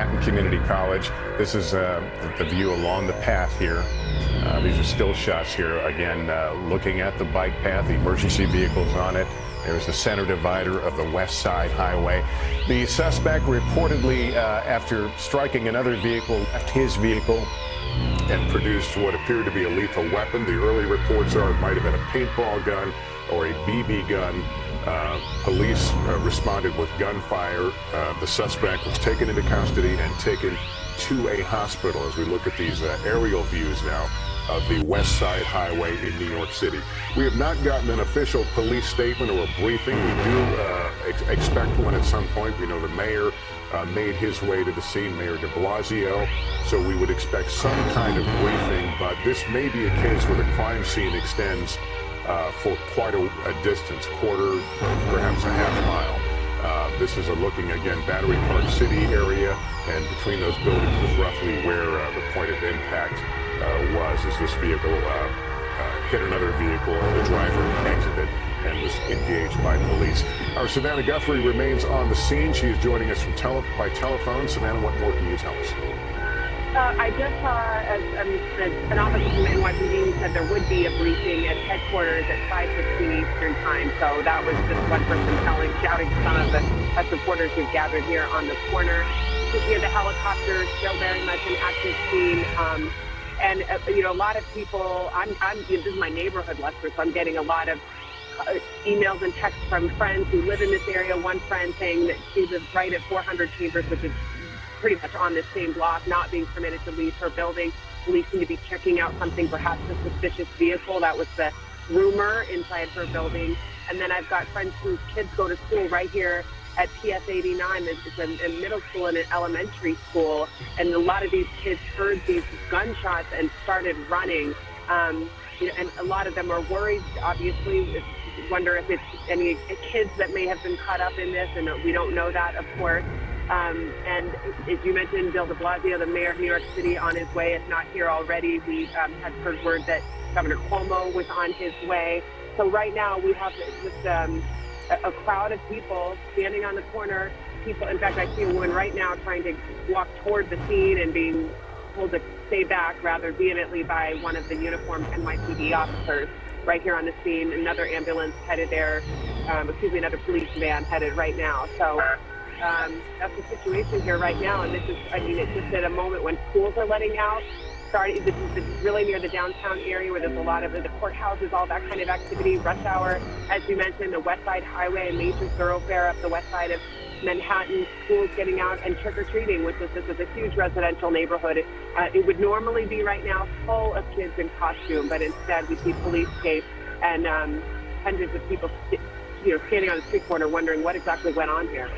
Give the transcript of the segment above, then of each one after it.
Manhattan Community College. This is the view along the path here. These are still shots here. Again, looking at the bike path, the emergency vehicles on it. There's the center divider of the West Side Highway. The suspect reportedly, after striking another vehicle, left his vehicle and produced what appeared to be a lethal weapon. The early reports are it might have been a paintball gun or a BB gun. Police responded with gunfire. The suspect was taken into custody and taken to a hospital as we look at these aerial views now of the West Side Highway in New York City. We have not gotten an official police statement or a briefing. We do expect one at some point. We know the mayor made his way to the scene, Mayor de Blasio, so we would expect some kind of briefing, but this may be a case where the crime scene extends for quite a distance, quarter, perhaps a half mile. This is looking, again, Battery Park City area, and between those buildings is roughly where the point of impact was as this vehicle hit another vehicle. The driver exited and was engaged by police. Our Savannah Guthrie remains on the scene. She is joining us by telephone. Savannah, what more can you tell us? I just saw an officer from NYPD said there would be a briefing at headquarters at 5:15 Eastern time. So that was just one person shouting to some of the reporters who've gathered here on the corner. You can hear the helicopter still very much an active scene. And a lot of people. This is my neighborhood, Lester, so I'm getting a lot of emails and texts from friends who live in this area. One friend saying that she lives right at 400 Chambers, which is pretty much on this same block, not being permitted to leave her building. Police seem to be checking out something, perhaps a suspicious vehicle. That was the rumor inside her building. And then I've got friends whose kids go to school right here at PS 89. It's a middle school and an elementary school. And a lot of these kids heard these gunshots and started running. And a lot of them are worried, obviously, wonder if it's any kids that may have been caught up in this, and we don't know that, of course. And as you mentioned, Bill de Blasio, the mayor of New York City, on his way, if not here already. We had heard word that Governor Cuomo was on his way. So right now we have just a crowd of people standing on the corner. People, in fact, I see a woman right now trying to walk toward the scene and being told to stay back rather vehemently by one of the uniformed NYPD officers right here on the scene. Another ambulance headed there, another police van headed right now. So that's the situation here right now. And this is, it's just at a moment when schools are letting out. This is really near the downtown area where there's a lot of the courthouses, all that kind of activity. Rush hour, as you mentioned, the West Side Highway, a major thoroughfare up the west side of Manhattan, schools getting out, and trick-or-treating, which is a huge residential neighborhood. It would normally be right now full of kids in costume, but instead we see police tape and hundreds of people standing on the street corner wondering what exactly went on here.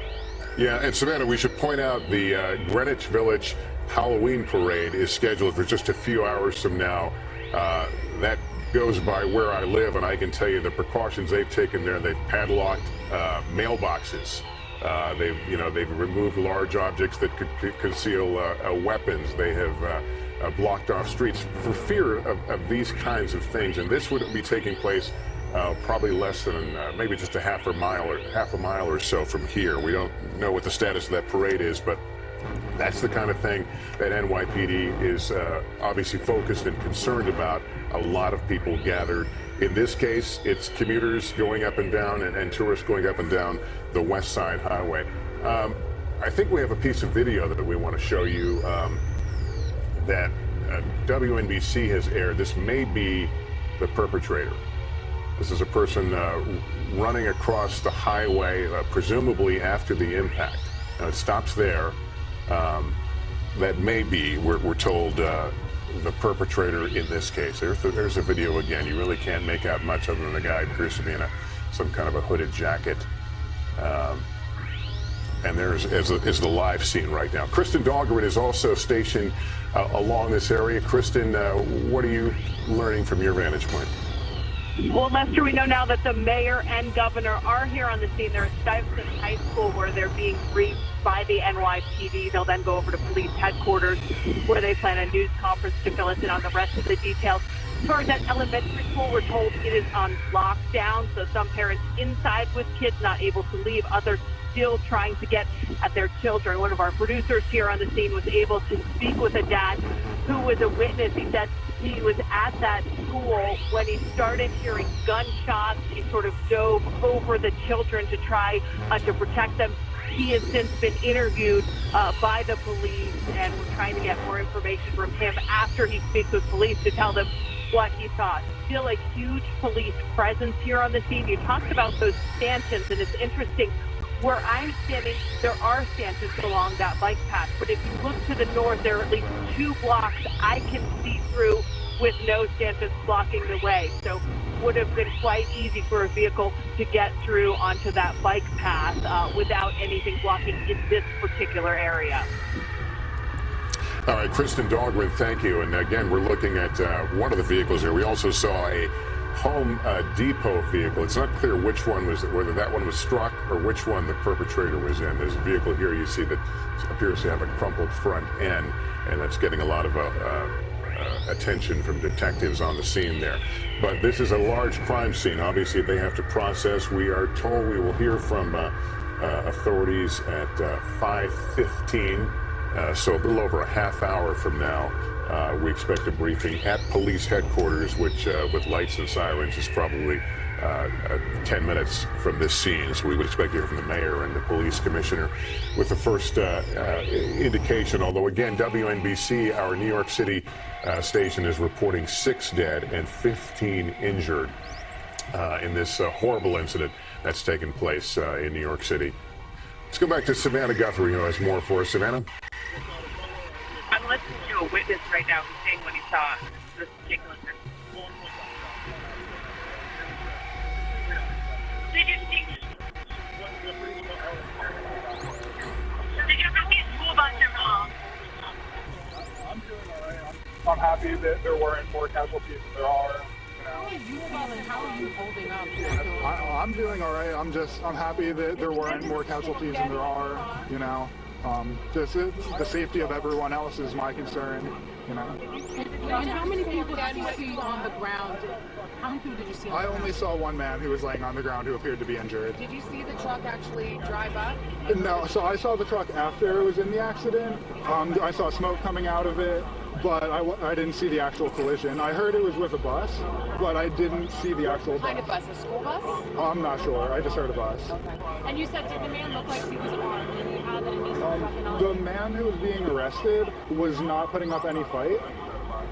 Yeah, and Savannah, we should point out the Greenwich Village Halloween parade is scheduled for just a few hours from now. That goes by where I live, and I can tell you the precautions they've taken there. They've padlocked mailboxes. They've removed large objects that could conceal weapons. They have blocked off streets for fear of these kinds of things. And this would be taking place probably less than maybe just a half a mile or so from here. We don't know what the status of that parade is, but that's the kind of thing that NYPD is obviously focused and concerned about. A lot of people gathered. In this case, it's commuters going up and down and tourists going up and down the West Side Highway. I think we have a piece of video that we want to show you that WNBC has aired. This may be the perpetrator. This is a person running across the highway, presumably after the impact. Now, it stops there. That may be, we're told, the perpetrator in this case. There's a video again. You really can't make out much other than the guy appears to be in some kind of a hooded jacket. And there's the live scene right now. Kristen Dahlgren is also stationed along this area. Kristen, what are you learning from your vantage point? Well, Lester, we know now that the mayor and governor are here on the scene. They're at Stuyvesant High School where they're being briefed by the NYPD. They'll then go over to police headquarters where they plan a news conference to fill us in on the rest of the details. As far as that elementary school, we're told it is on lockdown, so some parents inside with kids not able to leave, others still trying to get at their children. One of our producers here on the scene was able to speak with a dad who was a witness. He said he was at that school when he started hearing gunshots. He sort of dove over the children to try to protect them. He has since been interviewed by the police, and we're trying to get more information from him after he speaks with police to tell them what he thought. Still a huge police presence here on the scene. You talked about those stanchions, and it's interesting. Where I'm standing, there are stanchions along that bike path, but if you look to the north, there are at least 2 blocks I can see through with no stanchions blocking the way. So would have been quite easy for a vehicle to get through onto that bike path without anything blocking in this particular area. All right, Kristen Dahlgren, thank you. And again, we're looking at one of the vehicles here. We also saw a Home Depot vehicle. It's not clear which one was, whether that one was struck or which one the perpetrator was in. There's a vehicle here you see that appears to have a crumpled front end, and that's getting a lot of attention from detectives on the scene there. But this is a large crime scene. Obviously, they have to process. We are told we will hear from authorities at 5:15, so a little over a half hour from now. We expect a briefing at police headquarters, which with lights and sirens is probably 10 minutes from this scene. So we would expect to hear from the mayor and the police commissioner with the first indication. Although, again, WNBC, our New York City station, is reporting 6 dead and 15 injured in this horrible incident that's taken place in New York City. Let's go back to Savannah Guthrie, who has more for us. Savannah? I'm listening to a witness right now who's saying what he saw. This particular thing. Did you see school bus involved? I'm doing all right. I'm happy that there weren't more casualties than there are. How are you feeling? How are you holding up? I'm doing all right. I'm happy that there weren't more casualties than there are. You know, just the safety of everyone else is my concern. You know. And how many people did you see on the ground? How many people did you see on the ground? I only saw one man who was laying on the ground who appeared to be injured. Did you see the truck actually drive up? No, so I saw the truck after it was in the accident. I saw smoke coming out of it, but I didn't see the actual collision. I heard it was with a bus, but I didn't see the actual bus. What kind of bus? A school bus? I'm not sure. I just heard a bus. Okay. And you said, did the man look like he was armed and he had an illegal weapon on? The man who was being arrested was not putting up any fight.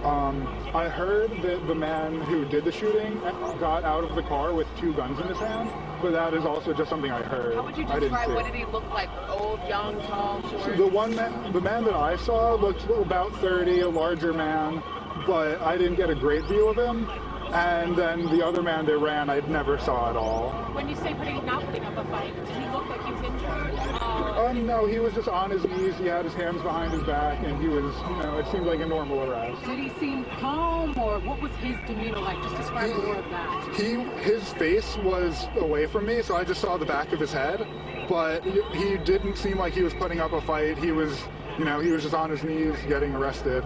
I heard that the man who did the shooting got out of the car with 2 guns in his hand, but that is also just something I heard. How would you I didn't describe, see. what did he look like? Old, young, tall, short? The man that I saw looked about 30, a larger man, but I didn't get a great view of him. And then the other man that ran, I never saw at all. When you say not putting up a fight, did he look like he was injured? No, he was just on his knees. He had his hands behind his back, and he was, it seemed like a normal arrest. Did he seem calm, or what was his demeanor like? Just describe more of that. His face was away from me, so I just saw the back of his head. But he didn't seem like he was putting up a fight. He was, he was just on his knees getting arrested.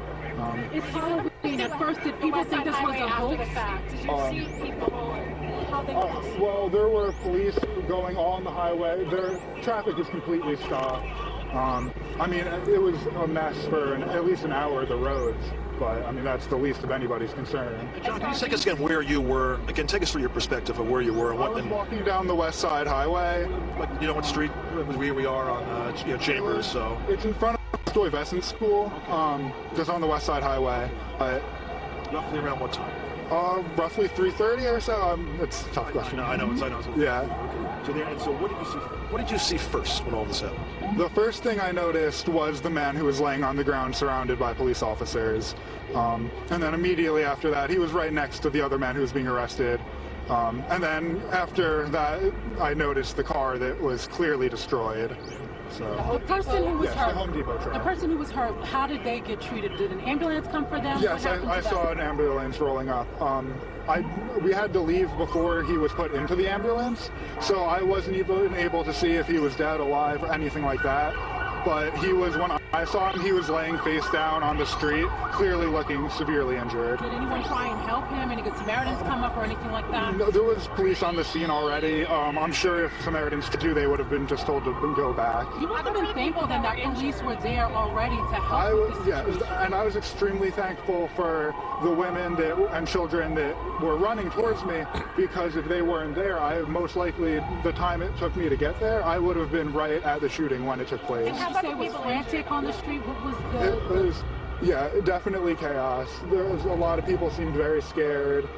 It's Halloween. At first, did people think this was a hoax? Did you see people? Well, there were police going on the highway. Their traffic was completely stopped. It was a mess for at least an hour, the roads. But, that's the least of anybody's concern. John, can you take us again where you were? Again, take us through your perspective of where you were. And I was walking down the West Side Highway. What street? Where we are on Chambers, so. It's in front of Stuyvesant School, just on the West Side Highway. Roughly around what time? Roughly 3:30 or so. It's a tough question. I know. Yeah. Okay. So what did you see first when all this happened? The first thing I noticed was the man who was laying on the ground surrounded by police officers. And then immediately after that, he was right next to the other man who was being arrested. And then after that, I noticed the car that was clearly destroyed. So, the person who was hurt, the Home Depot truck. The person who was hurt, how did they get treated? Did an ambulance come for them? Yes, I saw an ambulance rolling up. We had to leave before he was put into the ambulance, so I wasn't even able to see if he was dead, alive, or anything like that. But he was, when I I saw him. He was laying face down on the street, clearly looking severely injured. Did anyone try and help him? Any good Samaritans come up or anything like that? No, there was police on the scene already. I'm sure if Samaritans could do, they would have been just told to go back. You must have been thankful then that police were there already to help. And I was extremely thankful for the women and children that were running towards me, because if they weren't there, most likely the time it took me to get there, I would have been right at the shooting when it took place. Did you say it was frantic on the street? What was It was, yeah, definitely chaos. There was a lot of people seemed very scared,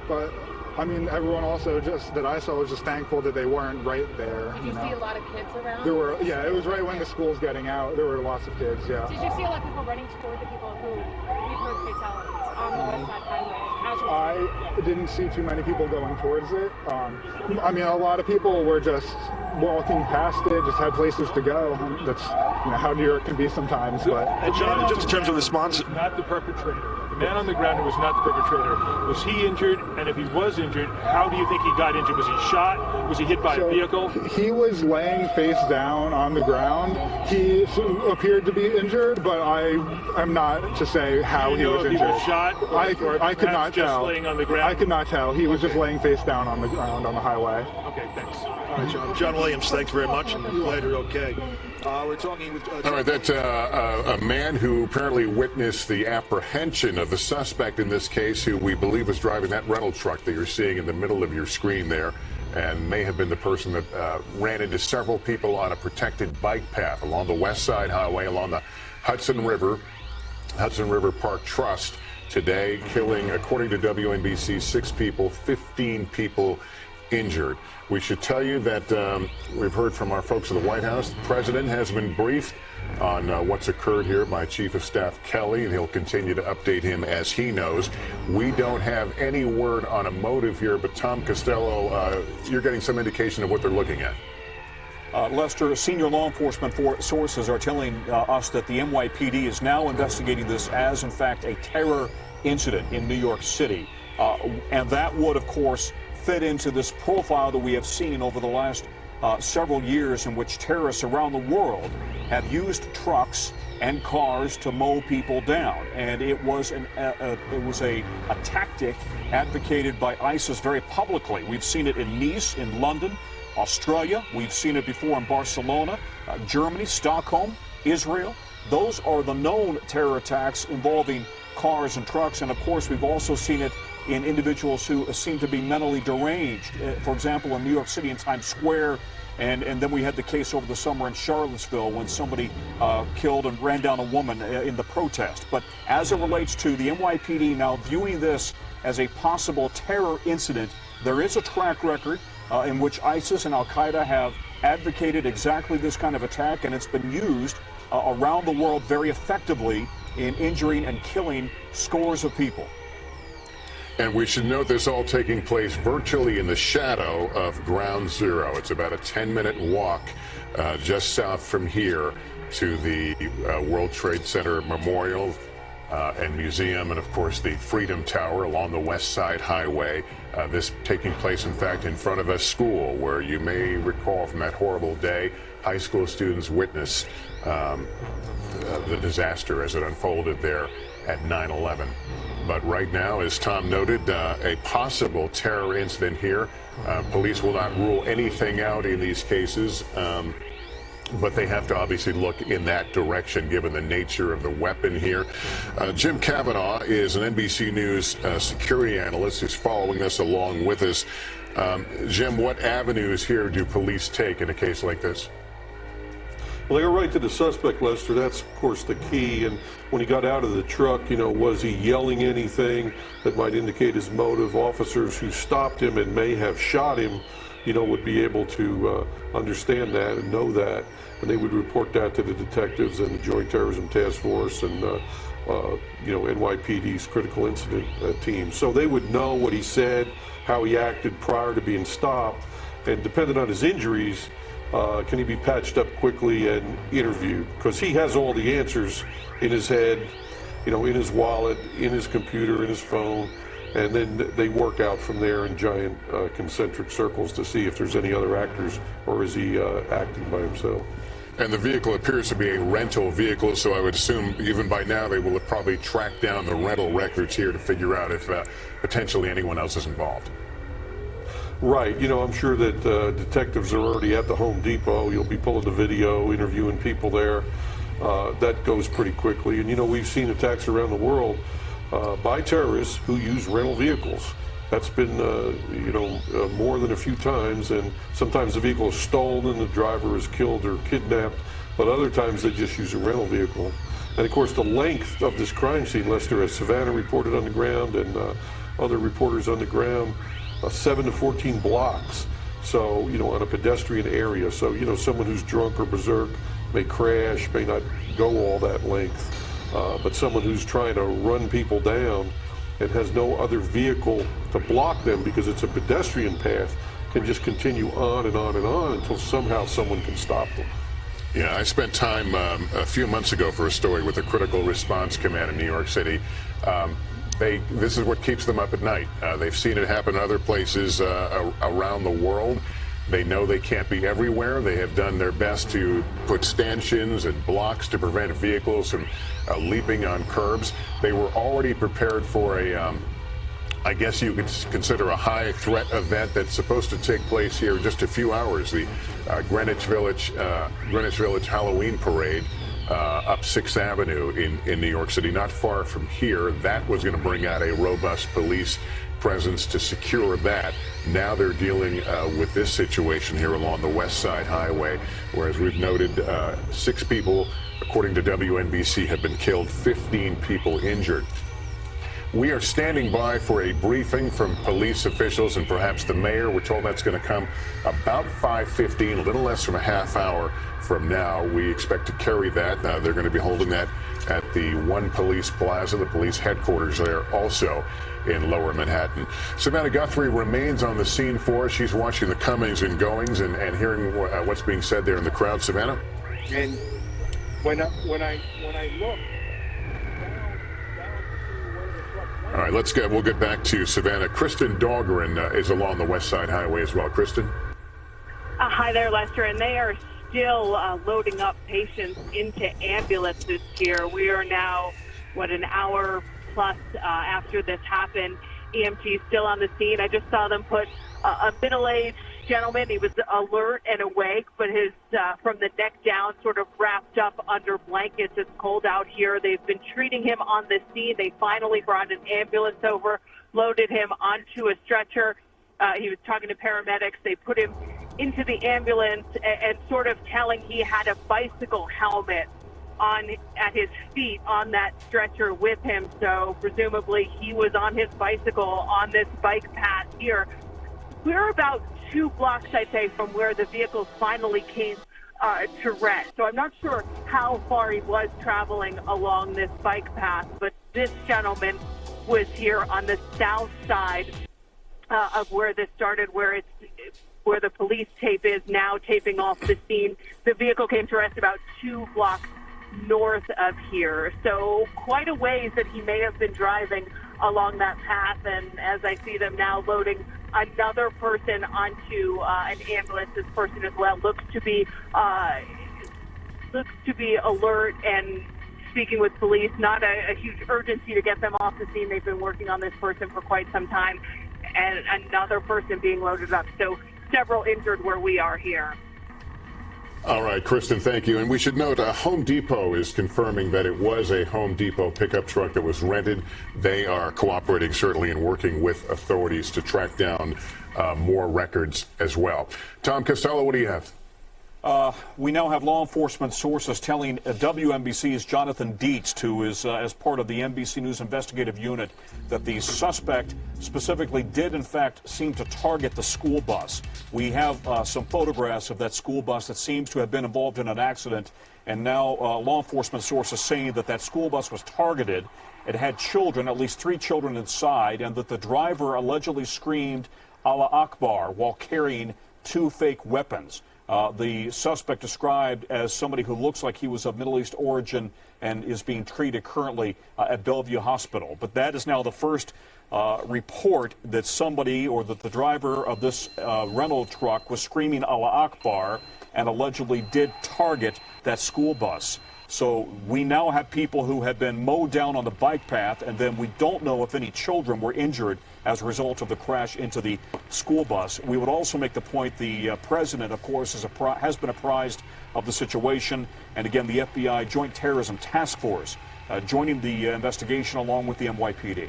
but I mean, everyone also that I saw was just thankful that they weren't right there. Did you see a lot of kids around? There were, yeah, it was right when the school's getting out. There were lots of kids, yeah. Did you see a lot of people running toward the people who we've heard fatalities on the West Side Highway? I didn't see too many people going towards it. I mean, a lot of people were just walking past it, just had places to go. That's how New York can be sometimes. But and John, just in terms of response, not the perpetrator. The man on the ground who was not the perpetrator. Was he injured? And if he was injured, how do you think he got injured? Was he shot? Was he hit by a vehicle? He was laying face down on the ground. He appeared to be injured, but I am not to say how he was injured. He was shot? I could not tell. Just laying on the ground? I could not tell. He was just laying face down on the ground on the highway. Okay, thanks. all right, John Williams, thanks very much, and glad you're okay. We're talking with... all right, that's a man who apparently witnessed the apprehension of the suspect in this case, who we believe was driving that rental truck that you're seeing in the middle of your screen there, and may have been the person that ran into several people on a protected bike path along the West Side Highway, along the Hudson River Park Trust today, killing, according to WNBC, 6 people, 15 people injured. We should tell you that we've heard from our folks at the White House. The president has been briefed on what's occurred here by Chief of Staff Kelly, and he'll continue to update him as he knows. We don't have any word on a motive here, but Tom Costello, you're getting some indication of what they're looking at. Lester, senior law enforcement sources are telling us that the NYPD is now investigating this as, in fact, a terror incident in New York City. And that would, of course, fit into this profile that we have seen over the last several years, in which terrorists around the world have used trucks and cars to mow people down. And it was a tactic advocated by ISIS very publicly. We've seen it in Nice, in London, Australia. We've seen it before in Barcelona, Germany, Stockholm, Israel. Those are the known terror attacks involving cars and trucks. And of course, we've also seen it in individuals who seem to be mentally deranged. For example, in New York City in Times Square, and then we had the case over the summer in Charlottesville when somebody killed and ran down a woman in the protest. But as it relates to the NYPD now viewing this as a possible terror incident, there is a track record in which ISIS and Al-Qaeda have advocated exactly this kind of attack, and it's been used around the world very effectively in injuring and killing scores of people. And we should note this all taking place virtually in the shadow of Ground Zero. It's about a 10-minute walk just south from here to the World Trade Center Memorial and Museum, and of course the Freedom Tower along the West Side Highway. This taking place, in fact, in front of a school where you may recall from that horrible day, high school students witnessed the disaster as it unfolded there at 9/11. But right now, as Tom noted, a possible terror incident here. Police will not rule anything out in these cases, but they have to obviously look in that direction given the nature of the weapon here. Jim Kavanaugh is an NBC News security analyst who's following us along with us. Jim, what avenues here do police take in a case like this? Well, they go right to the suspect, Lester. That's, of course, the key. And when he got out of the truck, was he yelling anything that might indicate his motive? Officers who stopped him and may have shot him, would be able to understand that and know that. And they would report that to the detectives and the Joint Terrorism Task Force and, NYPD's critical incident team. So they would know what he said, how he acted prior to being stopped. And depending on his injuries, can he be patched up quickly and interviewed? Because he has all the answers in his head, in his wallet, in his computer, in his phone, and then they work out from there in giant concentric circles to see if there's any other actors, or is he acting by himself. And the vehicle appears to be a rental vehicle, so I would assume even by now they will have probably tracked down the rental records here to figure out if potentially anyone else is involved. Right. You know, I'm sure that detectives are already at the Home Depot. You'll be pulling the video, interviewing people there. That goes pretty quickly. And, you know, we've seen attacks around the world by terrorists who use rental vehicles. That's been, more than a few times. And sometimes the vehicle is stolen, the driver is killed or kidnapped. But other times they just use a rental vehicle. And, of course, the length of this crime scene, Lester, as Savannah reported on the ground and other reporters on the ground, 7 to 14 blocks. So, you know, on a pedestrian area. So, you know, someone who's drunk or berserk may crash, may not go all that length. But someone who's trying to run people down and has no other vehicle to block them because it's a pedestrian path can just continue on and on and on until somehow someone can stop them. Yeah, I spent time a few months ago for a story with the Critical Response Command in New York City. This is what keeps them up at night. They've seen it happen in other places around the world. They know they can't be everywhere. They have done their best to put stanchions and blocks to prevent vehicles from leaping on curbs. They were already prepared for I guess you could consider a high threat event that's supposed to take place here in just a few hours. The Greenwich Village Halloween Parade up 6th Avenue in New York City, not far from here. That was going to bring out a robust police presence to secure that. Now they're dealing with this situation here along the West Side Highway, where, as we've noted, 6 people, according to WNBC, have been killed, 15 people injured. We are standing by for a briefing from police officials and perhaps the mayor. We're told that's going to come about 5:15, a little less than a half hour from now. We expect to carry that. They're going to be holding that at the One Police Plaza, the police headquarters there, also in Lower Manhattan. Savannah Guthrie remains on the scene for us. She's watching the comings and goings and hearing what's being said there in the crowd. Savannah? And when I look. All right, let's go. We'll get back to Savannah. Kristen Dahlgren is along the West Side Highway as well. Kristen? Hi there, Lester. And they are still loading up patients into ambulances here. We are now, an hour plus after this happened. EMT still on the scene. I just saw them put a middle-aged gentleman. He was alert and awake, but his from the neck down, sort of wrapped up under blankets. It's cold out here. They've been treating him on the scene. They finally brought an ambulance over, loaded him onto a stretcher. He was talking to paramedics. They put him into the ambulance and sort of telling he had a bicycle helmet at his feet on that stretcher with him. So presumably he was on his bicycle on this bike path here. We're about 2 blocks, I'd say, from where the vehicles finally came to rest. So I'm not sure how far he was traveling along this bike path, but this gentleman was here on the south side of where this started, where the police tape is now taping off the scene. The vehicle came to rest about 2 blocks north of here. So quite a ways that he may have been driving along that path. And as I see them now loading another person onto an ambulance, this person as well looks to be alert and speaking with police. Not a huge urgency to get them off the scene. They've been working on this person for quite some time, and another person being loaded up. So several injured where we are here. All right, Kristen, thank you. And we should note Home Depot is confirming that it was a Home Depot pickup truck that was rented. They are cooperating, certainly, and working with authorities to track down more records as well. Tom Costello, what do you have? We now have law enforcement sources telling WNBC's Jonathan Dietz, who is as part of the NBC News investigative unit, that the suspect specifically did, in fact, seem to target the school bus. We have some photographs of that school bus that seems to have been involved in an accident, and now law enforcement sources saying that that school bus was targeted. It had children, at least 3 children inside, and that the driver allegedly screamed Allah Akbar while carrying 2 fake weapons. The suspect described as somebody who looks like he was of Middle East origin and is being treated currently at Bellevue Hospital. But that is now the first report that somebody or that the driver of this rental truck was screaming Allah Akbar. and allegedly did target that school bus. So we now have people who have been mowed down on the bike path, and then we don't know if any children were injured as a result of the crash into the school bus. We would also make the point the president, of course, has been apprised of the situation. And again, the FBI Joint Terrorism Task Force joining the investigation along with the NYPD.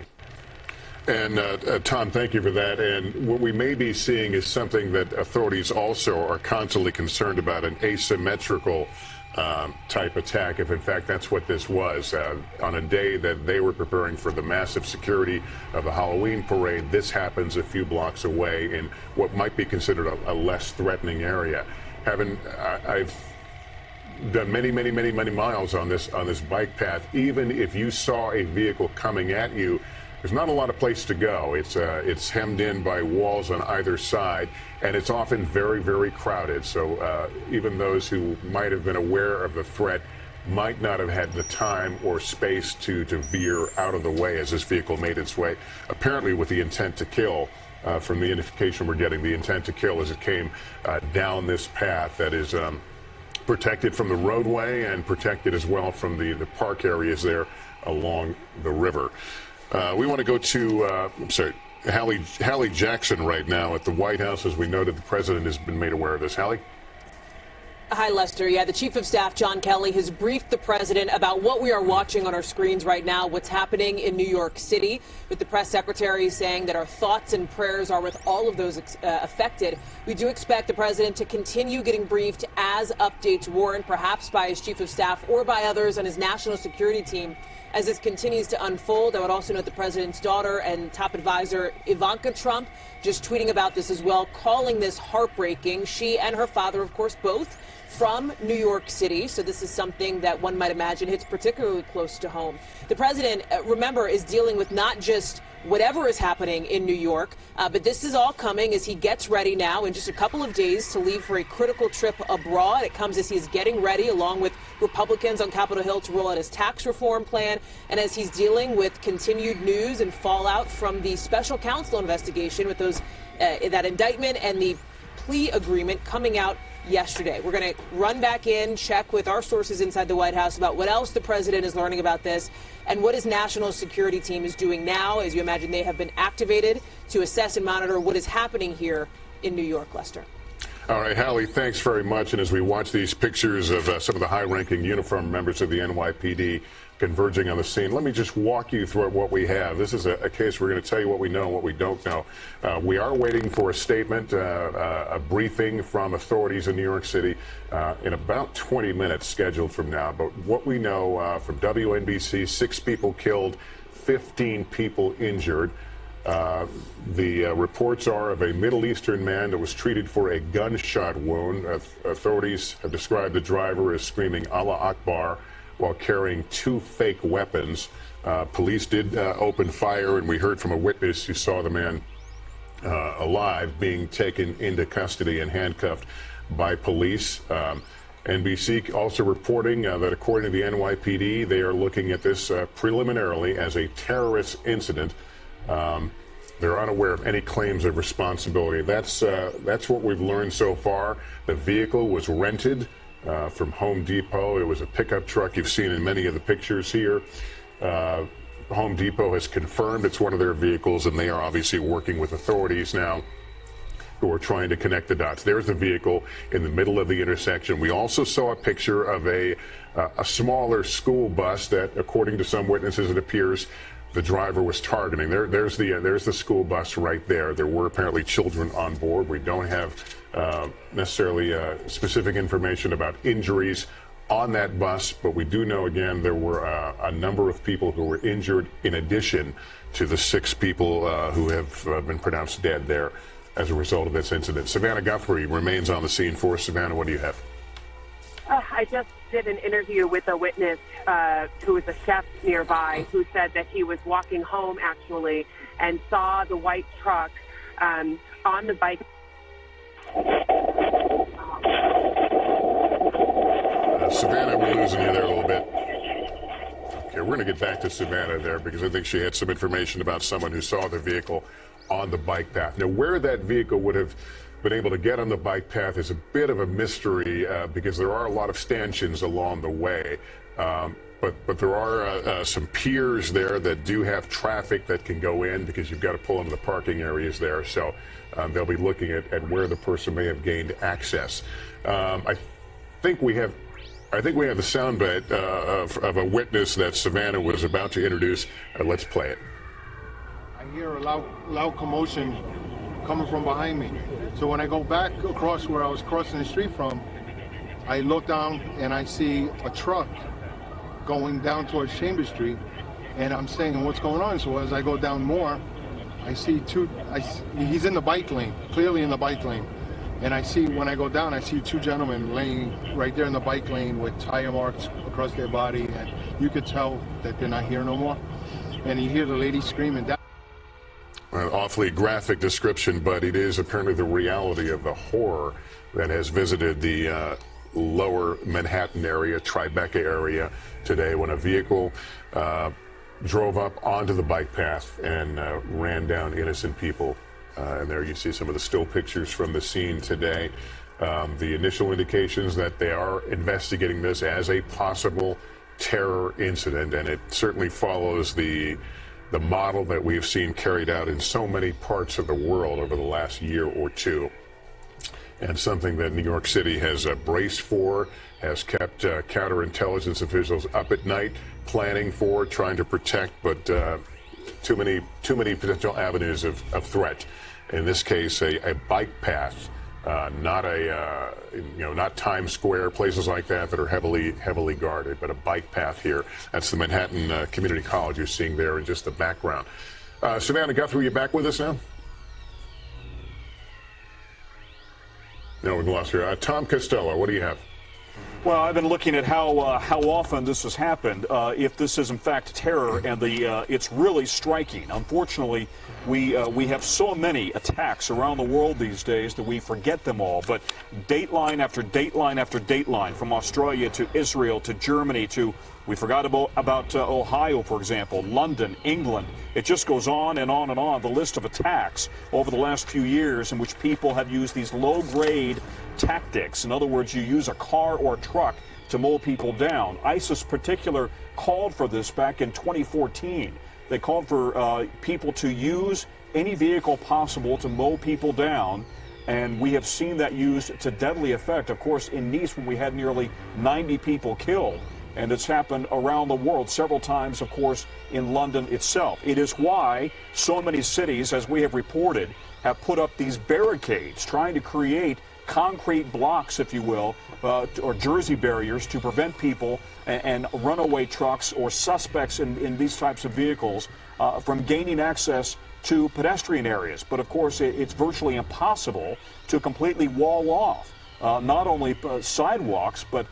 And Tom, thank you for that. And what we may be seeing is something that authorities also are constantly concerned about, an asymmetrical type attack, if in fact that's what this was. On a day that they were preparing for the massive security of the Halloween parade, this happens a few blocks away in what might be considered a less threatening area. I've done many miles on this bike path. Even if you saw a vehicle coming at you, there's not a lot of place to go. It's hemmed in by walls on either side, and it's often very crowded. So even those who might have been aware of the threat might not have had the time or space to veer out of the way as this vehicle made its way, apparently with the intent to kill. From the indication we're getting, the intent to kill as it came down this path that is protected from the roadway and protected as well from the park areas there along the river. We want to go to, Hallie Jackson right now at the White House. As we noted, the president has been made aware of this. Hallie? Hi, Lester. Yeah, the Chief of Staff, John Kelly, has briefed the president about what we are watching on our screens right now, what's happening in New York City, with the press secretary saying that our thoughts and prayers are with all of those affected. We do expect the president to continue getting briefed as updates warrant, perhaps by his Chief of Staff or by others on his national security team, as this continues to unfold. I would also note the president's daughter and top advisor, Ivanka Trump, just tweeting about this as well, calling this heartbreaking. She and her father, of course, both from New York City. So this is something that one might imagine hits particularly close to home. The president, remember, is dealing with not just whatever is happening in New York, but this is all coming as he gets ready now in just a couple of days to leave for a critical trip abroad. It comes as he's getting ready, along with Republicans on Capitol Hill, to roll out his tax reform plan, and as he's dealing with continued news and fallout from the special counsel investigation with those that indictment and the plea agreement coming out yesterday. We're going to run back in, check with our sources inside the White House about what else the president is learning about this and what his national security team is doing now. As you imagine, they have been activated to assess and monitor what is happening here in New York, Lester. All right, Hallie, thanks very much. And as we watch these pictures of some of the high-ranking uniformed members of the NYPD converging on the scene, let me just walk you through what we have. This is a case we're going to tell you what we know and what we don't know. We are waiting for a statement, a briefing from authorities in New York City in about 20 minutes scheduled from now. But what we know from WNBC, 6 people killed, 15 people injured. The reports are of a Middle Eastern man that was treated for a gunshot wound. Authorities have described the driver as screaming Allah Akbar while carrying 2 fake weapons. Police did open fire, and we heard from a witness who saw the man alive being taken into custody and handcuffed by police. NBC also reporting that according to the NYPD, they are looking at this preliminarily as a terrorist incident. They're unaware of any claims of responsibility. That's what we've learned so far. The vehicle was rented from Home Depot. It was a pickup truck you've seen in many of the pictures here. Home Depot has confirmed it's one of their vehicles, and they are obviously working with authorities now who are trying to connect the dots. There's the vehicle in the middle of the intersection. We also saw a picture of a smaller school bus that, according to some witnesses, it appears the driver was targeting. There's the school bus right there. There were apparently children on board. We don't have necessarily specific information about injuries on that bus, but we do know, again, there were a number of people who were injured in addition to the 6 people who have been pronounced dead there as a result of this incident. Savannah Guthrie remains on the scene for us. Savannah, what do you have? I just did an interview with a witness who was a chef nearby who said that he was walking home, actually, and saw the white truck on the bike. Savannah, we're losing you there a little bit. Okay, we're going to get back to Savannah there because I think she had some information about someone who saw the vehicle on the bike path. Now, where that vehicle would have been able to get on the bike path is a bit of a mystery because there are a lot of stanchions along the way. But there are some piers there that do have traffic that can go in because you've got to pull into the parking areas there. So they'll be looking at where the person may have gained access. I think we have the soundbite of a witness that Savannah was about to introduce. Let's play it. I hear a loud commotion coming from behind me. So when I go back across where I was crossing the street from, I look down and I see a truck going down towards Chambers Street, and I'm saying, what's going on? So as I go down more, I see he's in the bike lane, clearly in the bike lane. And when I go down, I see two gentlemen laying right there in the bike lane with tire marks across their body, and you could tell that they're not here no more. And you hear the lady screaming down. An awfully graphic description, but it is apparently the reality of the horror that has visited the lower Manhattan area, Tribeca area today, when a vehicle drove up onto the bike path and ran down innocent people. And there you see some of the still pictures from the scene today. The initial indications that they are investigating this as a possible terror incident, and it certainly follows the model that we've seen carried out in so many parts of the world over the last year or two. And something that New York City has braced for, has kept counterintelligence officials up at night, planning for, trying to protect, but too many potential avenues of threat. In this case, a bike path, not Times Square, places like that are heavily guarded, but a bike path here. That's the Manhattan Community College you're seeing there in just the background. Savannah Guthrie, are you back with us now? No, we've lost her. Tom Costello, what do you have? Well, I've been looking at how often this has happened. If this is in fact terror, and it's really striking. Unfortunately, we have so many attacks around the world these days that we forget them all. But dateline after dateline after dateline, from Australia to Israel to Germany to, we forgot about Ohio, for example, London, England. It just goes on and on and on, the list of attacks over the last few years in which people have used these low-grade tactics. In other words, you use a car or a truck to mow people down. ISIS particular called for this back in 2014. They called for people to use any vehicle possible to mow people down, and we have seen that used to deadly effect. Of course, in Nice, when we had nearly 90 people killed, and it's happened around the world several times, of course, in London itself. It is why so many cities, as we have reported, have put up these barricades, trying to create concrete blocks, if you will, or Jersey barriers to prevent people and runaway trucks or suspects in these types of vehicles from gaining access to pedestrian areas. But of course, it's virtually impossible to completely wall off not only sidewalks, but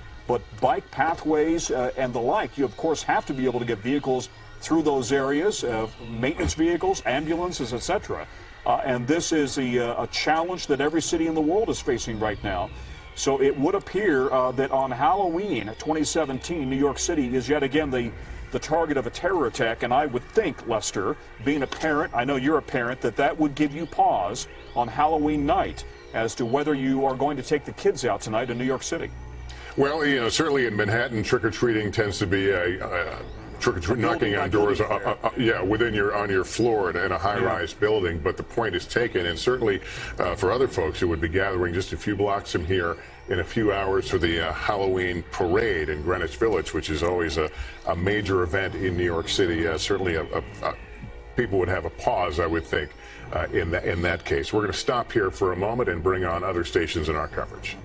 bike pathways and the like. You, of course, have to be able to get vehicles through those areas, maintenance vehicles, ambulances, etc. And this is a challenge that every city in the world is facing right now. So it would appear that on Halloween 2017, New York City is yet again the target of a terror attack. And I would think, Lester, being a parent, I know you're a parent, that would give you pause on Halloween night as to whether you are going to take the kids out tonight in New York City. Well, certainly in Manhattan, trick-or-treating tends to be knocking on doors, on your floor in a high-rise building. But the point is taken, and certainly for other folks who would be gathering just a few blocks from here in a few hours for the Halloween parade in Greenwich Village, which is always a major event in New York City. Certainly, people would have a pause, I would think, in that case. We're going to stop here for a moment and bring on other stations in our coverage.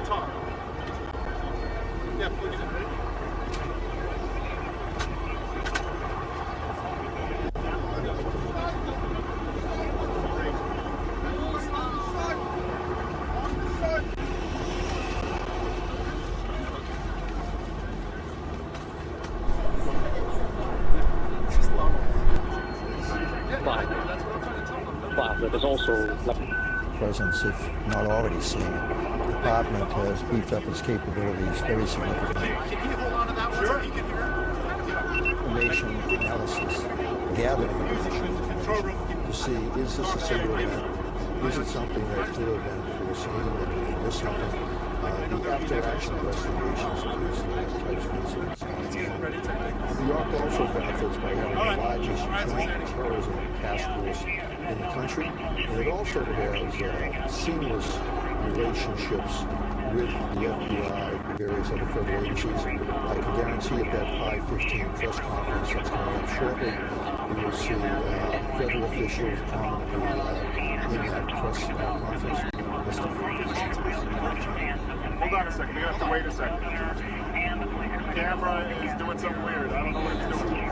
to talk. Yeah, please. But there's also presence, if not already seen. The department has beefed up its capabilities very significantly. Information analysis, gathering information to see, is this a single event? Is it something that could have been foreseen, that we missed something? The after-action investigations of these types of incidents. New York also benefits by having the largest joint terrorism task force in the country, and it also has seamless relationships with the FBI and various other federal agencies. I can guarantee at that 5:15 press conference that's coming up shortly, we will see federal officials prominently in that press conference. Hold on a second, we have to wait a second. The camera is doing something weird. I don't know what it's doing.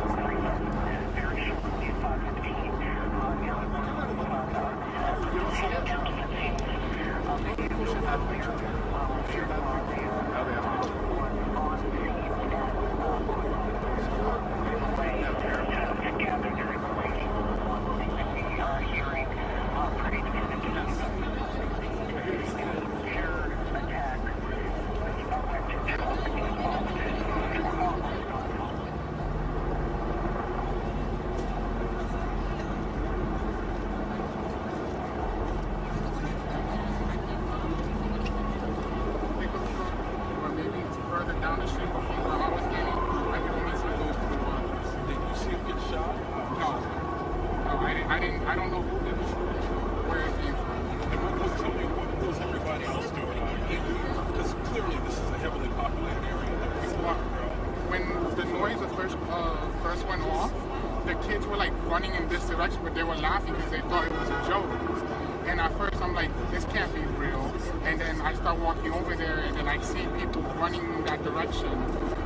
I don't know who did the shooting, where it came from. And what was everybody else doing? Because clearly this is a heavily populated area. When the noise first went off, the kids were like running in this direction, but they were laughing because they thought it was a joke. And at first I'm like, this can't be real. And then I start walking over there, and then I see people running in that direction,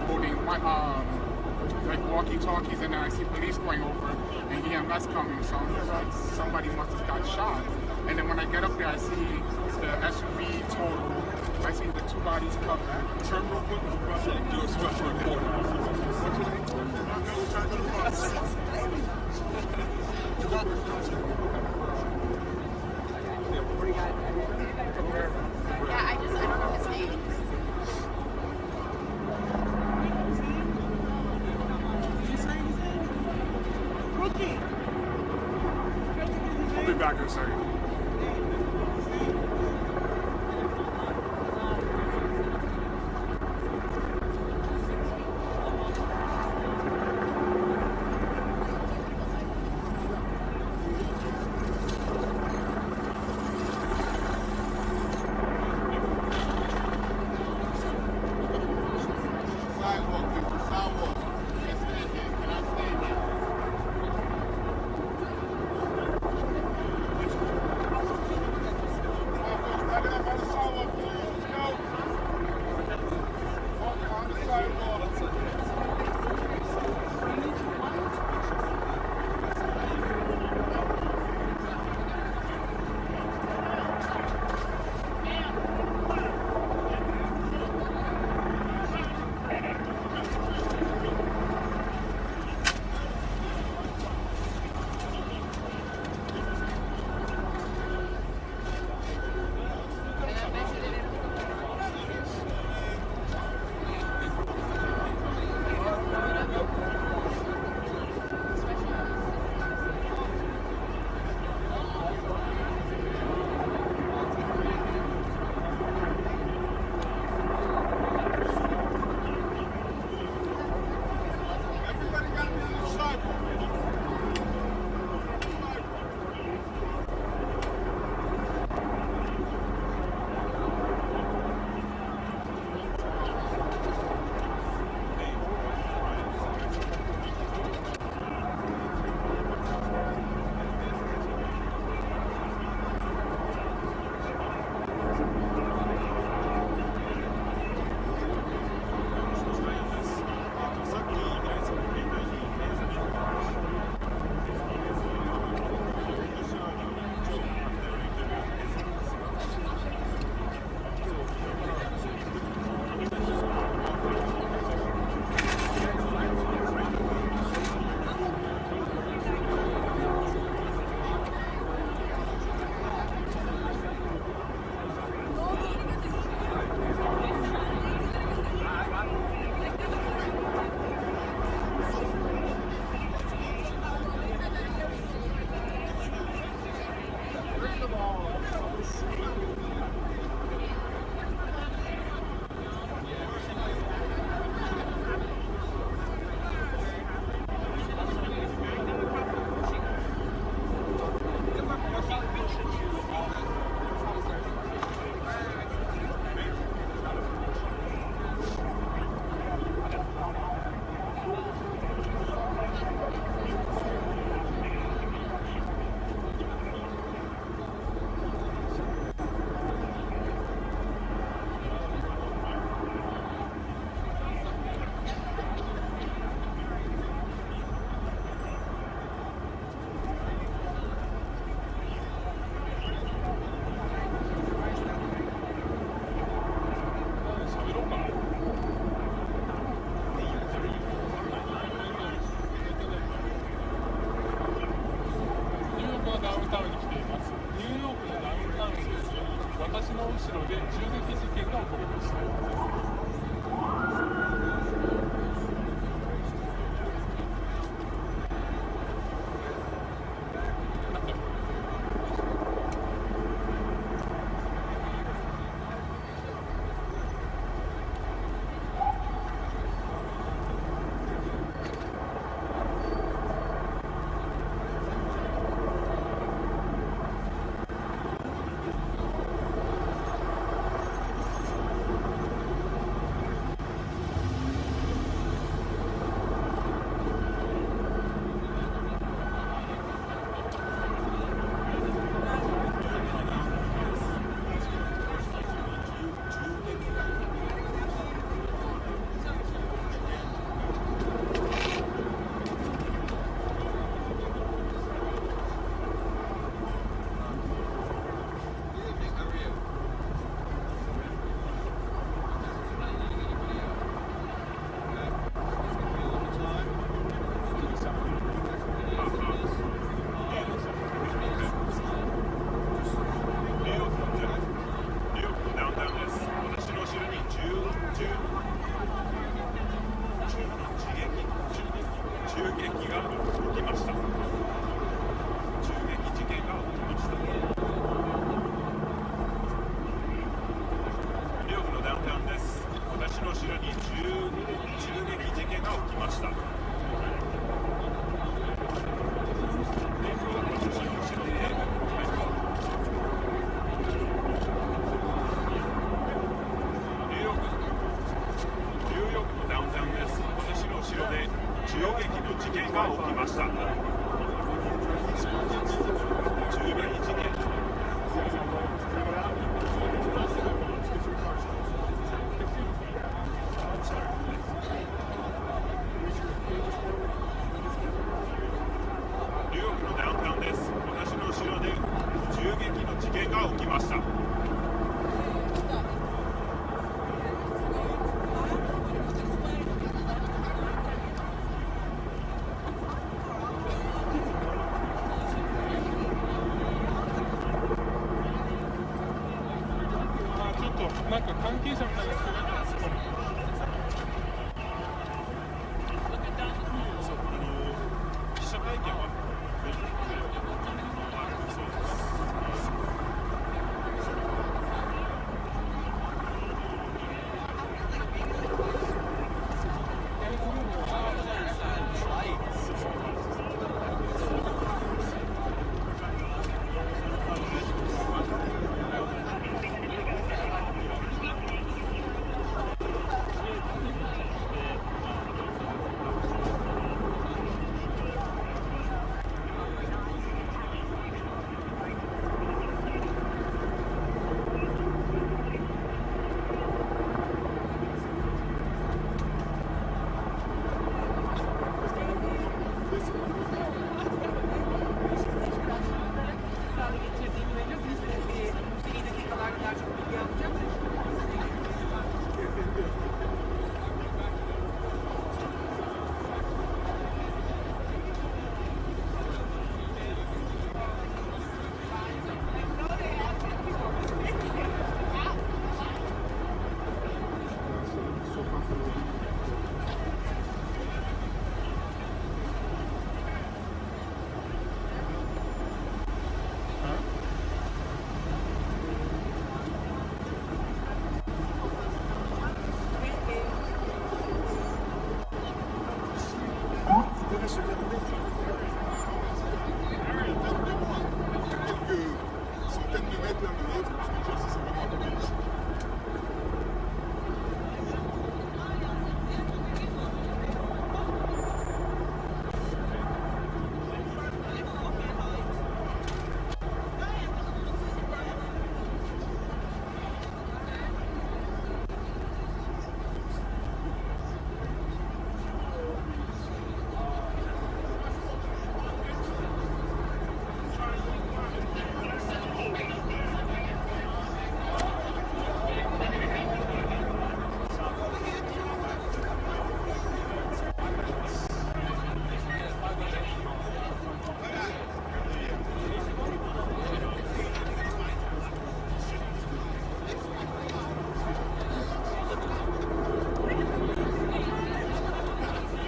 holding like walkie-talkies, and then I see police going over and EMS coming, so I'm like, somebody must have got shot. And then when I get up there, I see the SUV total, I see the two bodies covered. Turn real quick, we're about to do a special report. What's your name? Yeah, I don't know his name. I'll be back in a second.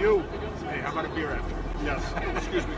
You. Hey, how about a beer after? Yes. Excuse me.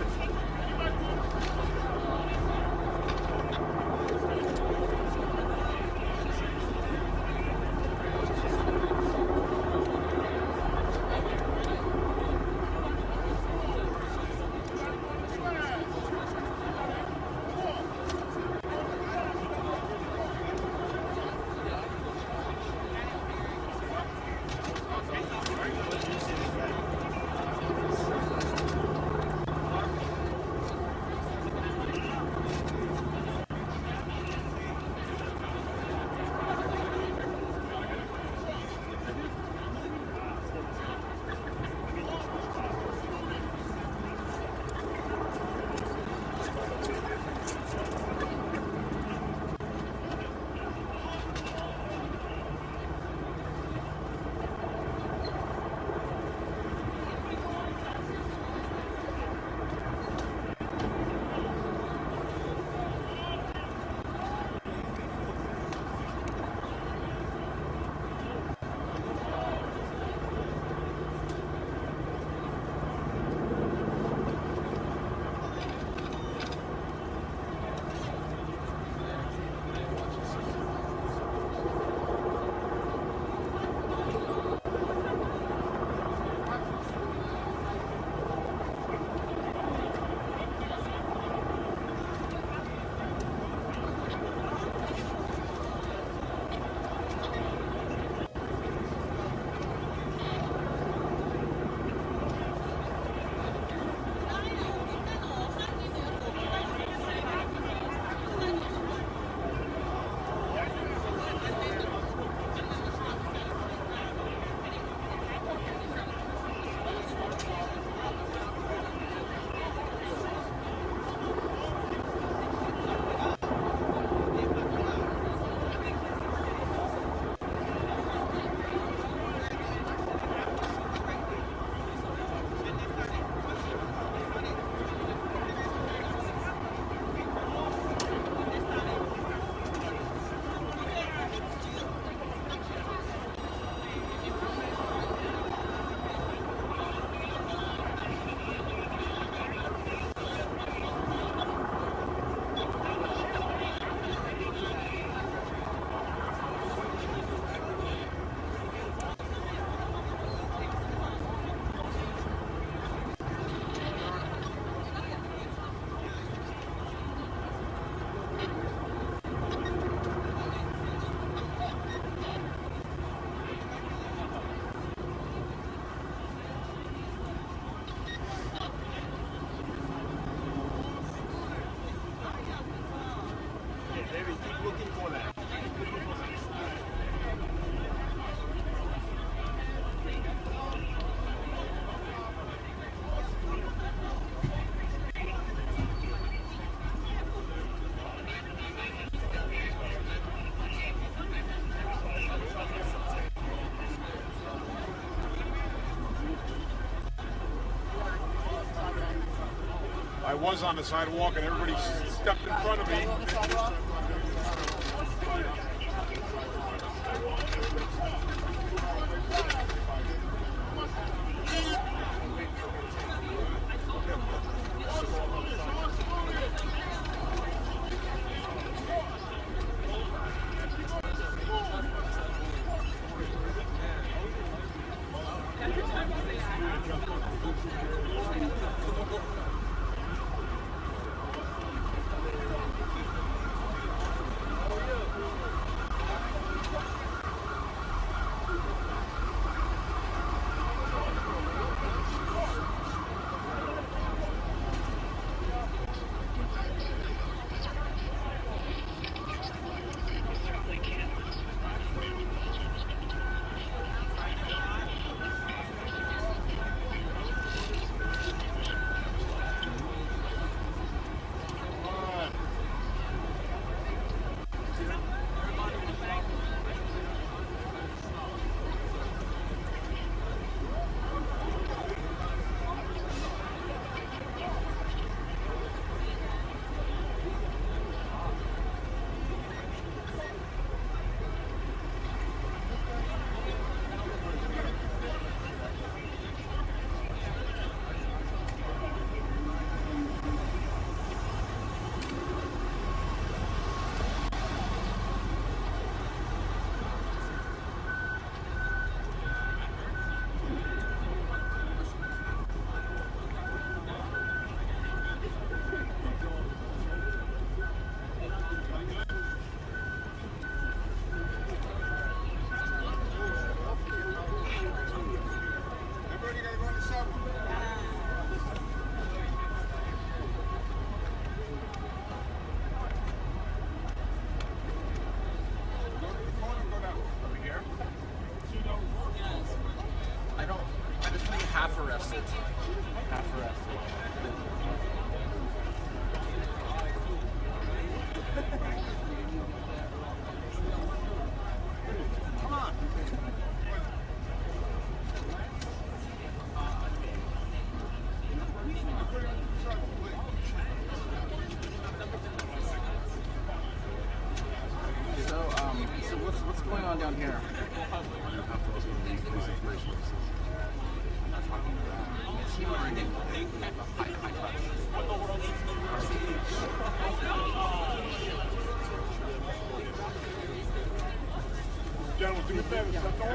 I was on the sidewalk and everybody stepped in front of me.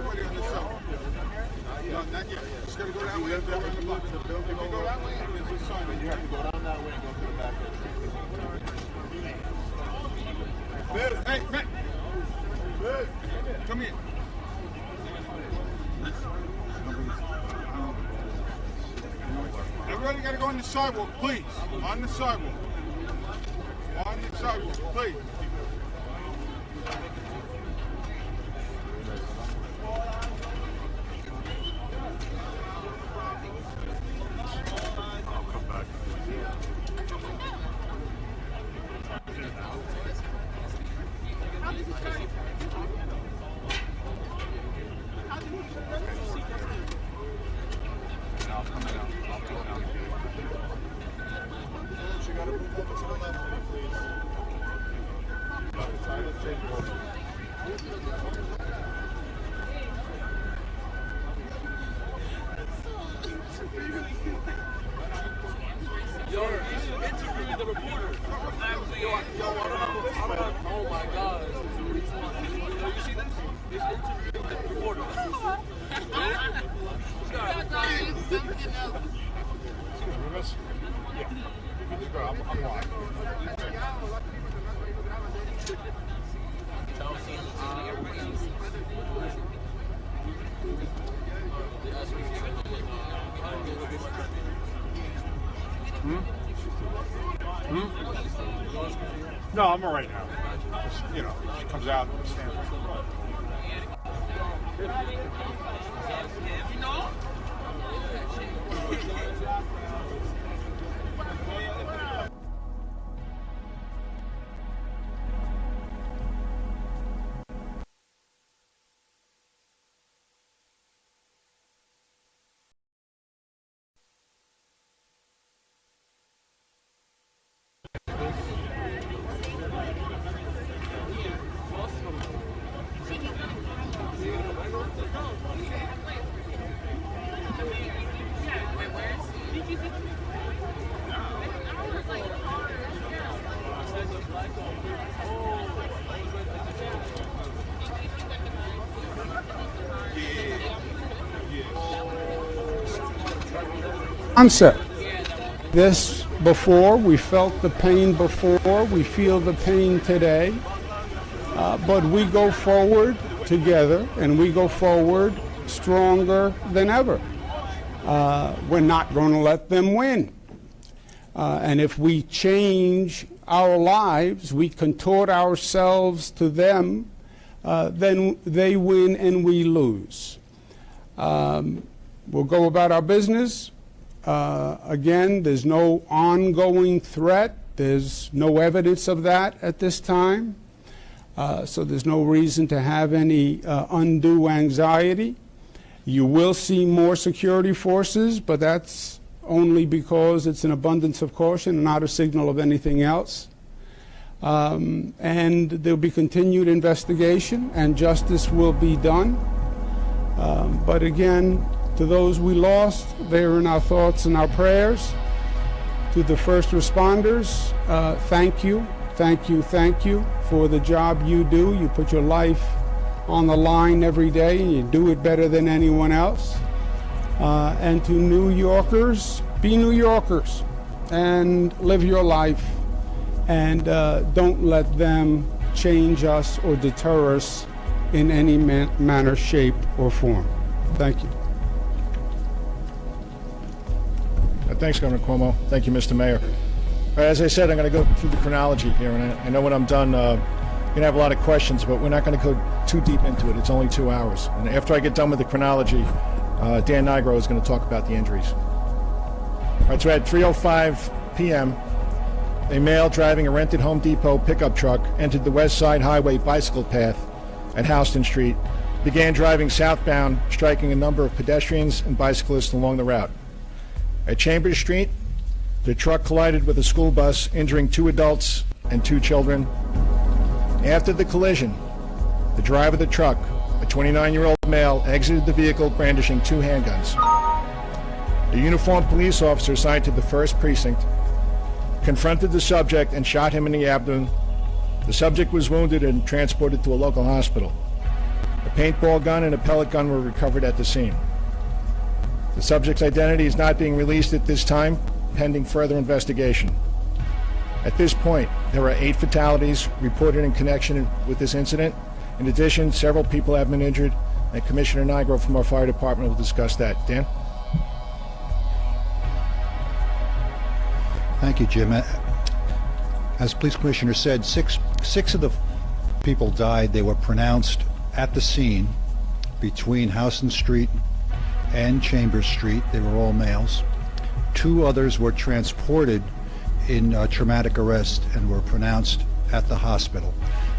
everybody on this side. No, not yet. Just gotta go that way. If you go that way, there's a sign, and you have to go down that way and go to the back. Hey, Matt. Come here. Everybody got to go on the sidewalk, please. On the sidewalk. On the sidewalk, please. I'll come back. Oh my God. You see this? He's interviewing the reporter. I'm live. No, I'm all right now. Just, you know, she comes out and stands right. Concept. This before, we felt the pain before, we feel the pain today, but we go forward together and we go forward stronger than ever. We're not going to let them win. And if we change our lives, we contort ourselves to them, then they win and we lose. We'll go about our business. Again, there's no ongoing threat. There's no evidence of that at this time. So there's no reason to have any undue anxiety. You will see more security forces, but that's only because it's an abundance of caution, not a signal of anything else. And there'll be continued investigation, and justice will be done. But again, to those we lost, they are in our thoughts and our prayers. To the first responders, thank you, thank you, thank you for the job you do. You put your life on the line every day, and you do it better than anyone else. And to New Yorkers, be New Yorkers and live your life, and don't let them change us or deter us in any manner, shape, or form. Thank you. Thanks, Governor Cuomo. Thank you, Mr. Mayor. As I said, I'm going to go through the chronology here, and I know when I'm done, you're going to have a lot of questions, but we're not going to go too deep into it. It's only 2 hours. And after I get done with the chronology, Dan Nigro is going to talk about the injuries. All right, so at 3:05 p.m., a male driving a rented Home Depot pickup truck entered the West Side Highway bicycle path at Houston Street, began driving southbound, striking a number of pedestrians and bicyclists along the route. At Chambers Street, the truck collided with a school bus, injuring 2 adults and 2 children. After the collision, the driver of the truck, a 29-year-old male, exited the vehicle brandishing 2 handguns. A uniformed police officer assigned to the 1st Precinct confronted the subject and shot him in the abdomen. The subject was wounded and transported to a local hospital. A paintball gun and a pellet gun were recovered at the scene. The subject's identity is not being released at this time, pending further investigation. At this point, there are 8 fatalities reported in connection with this incident. In addition, several people have been injured, and Commissioner Nigro from our fire department will discuss that. Dan? Thank you, Jim. As Police Commissioner said, six of the people died. They were pronounced at the scene between Houston Street and Chambers Street. They were all males. 2 others were transported in traumatic arrest and were pronounced at the hospital.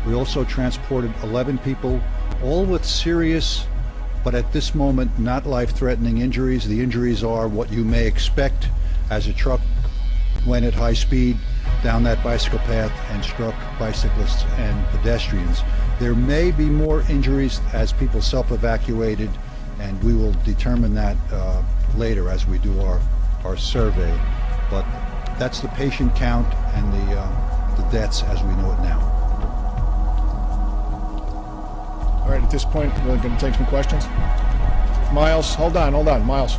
We also transported 11 people, all with serious, but at this moment not life-threatening injuries. The injuries are what you may expect as a truck went at high speed down that bicycle path and struck bicyclists and pedestrians. There may be more injuries as people self-evacuated, and we will determine that later as we do our survey. But that's the patient count and the deaths as we know it now. All right, at this point, we're going to take some questions. Miles, hold on, Miles.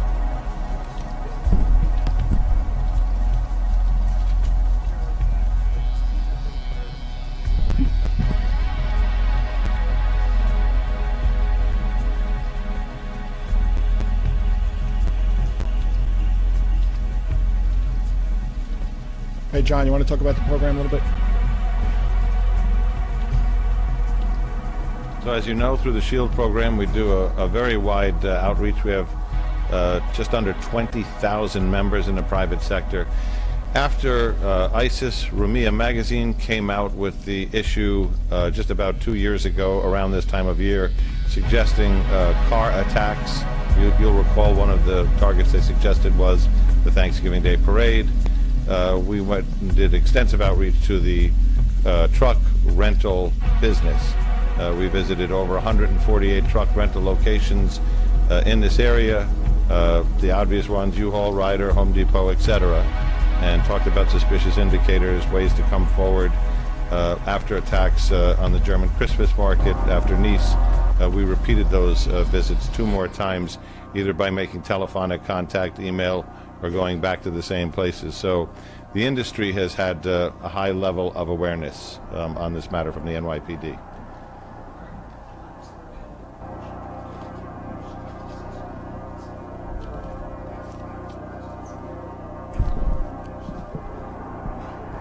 Hey, John, you want to talk about the program a little bit? So as you know, through the SHIELD program, we do a very wide outreach. We have just under 20,000 members in the private sector. After ISIS, Rumiyah magazine came out with the issue just about 2 years ago, around this time of year, suggesting car attacks. You'll recall one of the targets they suggested was the Thanksgiving Day parade. We went and did extensive outreach to the truck rental business. We visited over 148 truck rental locations in this area, the obvious ones, U-Haul, Ryder, Home Depot, etc., and talked about suspicious indicators, ways to come forward. After attacks on the German Christmas market, after Nice, we repeated those visits 2 more times, either by making telephonic contact, email, or going back to the same places. So the industry has had a high level of awareness on this matter from the NYPD.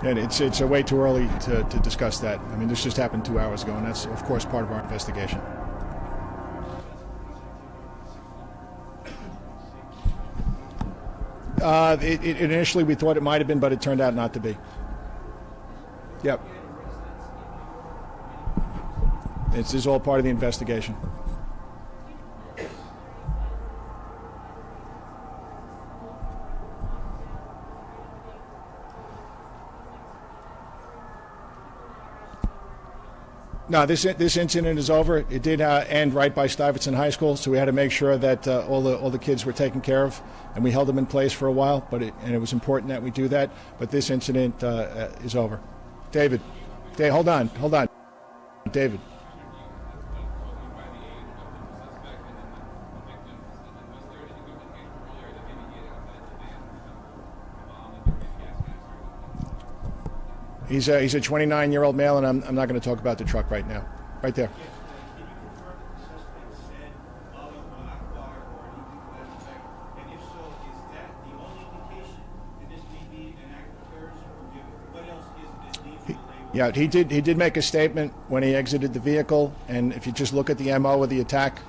And it's way too early to discuss that. I mean, this just happened 2 hours ago, and that's, of course, part of our investigation. Initially, we thought it might have been, but it turned out not to be. Yep. This is all part of the investigation. No, this incident is over. It did end right by Stuyvesant High School, so we had to make sure that all the kids were taken care of, and we held them in place for a while. And it was important that we do that. But this incident is over. David, hold on, David. He's a 29-year-old male, and I'm not going to talk about the truck right now. Right there. Yeah, he did make a statement when he exited the vehicle, and if you just look at the MO of the attack,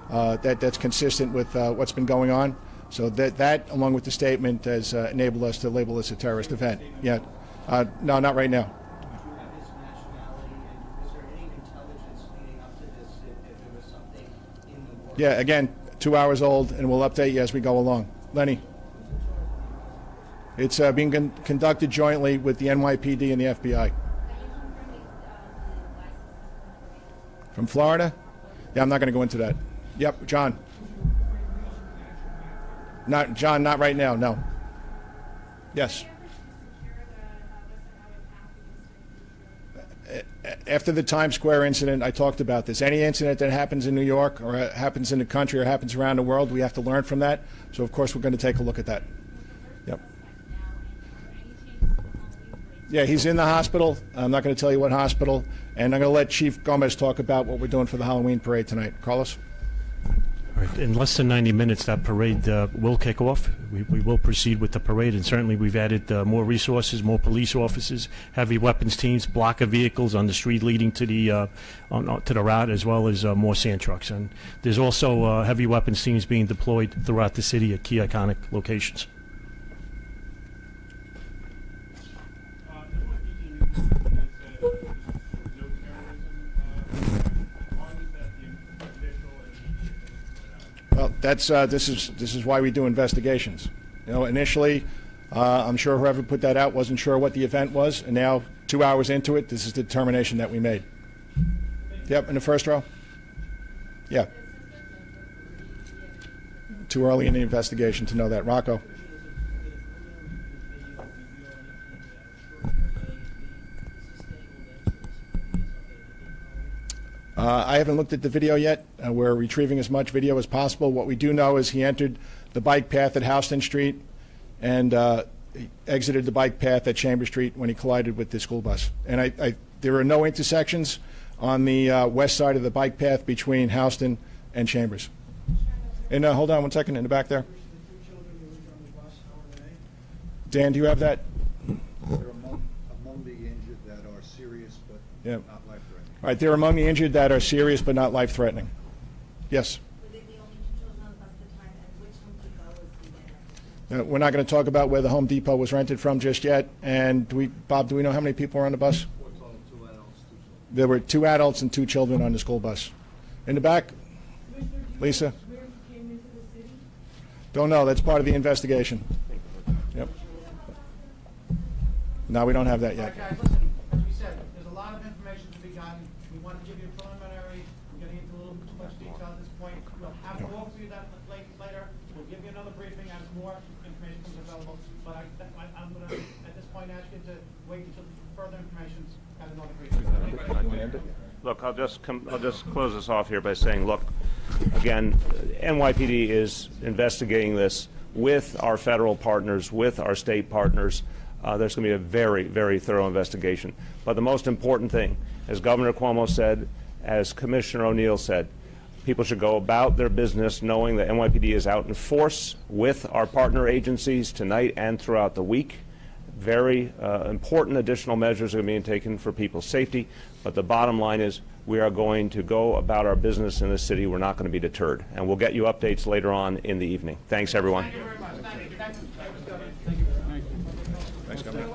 that's consistent with what's been going on. So that along with the statement has enabled us to label this a terrorist event. Yeah. No, not right now. Yeah, again, 2 hours old, and we'll update you as we go along. Lenny. It's being conducted jointly with the NYPD and the FBI. From Florida? Yeah, I'm not going to go into that. Yep, John. Not right now, no. Yes. after the Times Square incident, I talked about this. Any incident that happens in New York or happens in the country or happens around the world, we have to learn from that. So, of course, we're going to take a look at that. Yep. Yeah, he's in the hospital. I'm not going to tell you what hospital. And I'm going to let Chief Gomez talk about what we're doing for the Halloween parade tonight. Carlos? All right. In less than 90 minutes, that parade will kick off. We will proceed with the parade, and certainly we've added more resources, more police officers, heavy weapons teams, blocker vehicles on the street leading to the route, as well as more sand trucks. And there's also heavy weapons teams being deployed throughout the city at key iconic locations. Well, that's this is why we do investigations. You know, initially, I'm sure whoever put that out wasn't sure what the event was, and now 2 hours into it, this is the determination that we made. Yep, in the first row. Yeah. Too early in the investigation to know that. Rocco. I haven't looked at the video yet. We're retrieving as much video as possible. What we do know is he entered the bike path at Houston Street and he exited the bike path at Chambers Street when he collided with the school bus. And there are no intersections on the west side of the bike path between Houston and Chambers. And hold on one second, in the back there. Dan, do you have that? They're among the injured that are serious but Yeah. not life-threatening. All right, they're among the injured that are serious but not life-threatening. Yes? We're not going to talk about where the Home Depot was rented from just yet. And Bob, do we know how many people were on the bus? There were 2 adults and 2 children on the school bus. In the back? Lisa? Don't know. That's part of the investigation. Yep. No, we don't have that yet. All right, guys, listen, as we said, there's a lot of information to be gotten. We want to give you a preliminary. We're getting into a little too much detail at this point. We'll have to walk through that later. We'll give you another briefing as more information becomes available. But I'm going to, at this point, ask you to wait until further information has another briefing. Look, I'll just close this off here by saying, look, again, NYPD is investigating this with our federal partners, with our state partners. There's going to be a very, very thorough investigation. But the most important thing, as Governor Cuomo said, as Commissioner O'Neill said, people should go about their business knowing that NYPD is out in force with our partner agencies tonight and throughout the week. Very important additional measures are being taken for people's safety. But the bottom line is we are going to go about our business in the city. We're not going to be deterred. And we'll get you updates later on in the evening. Thanks, everyone. Thank you very much. Thank you. Thanks, Governor.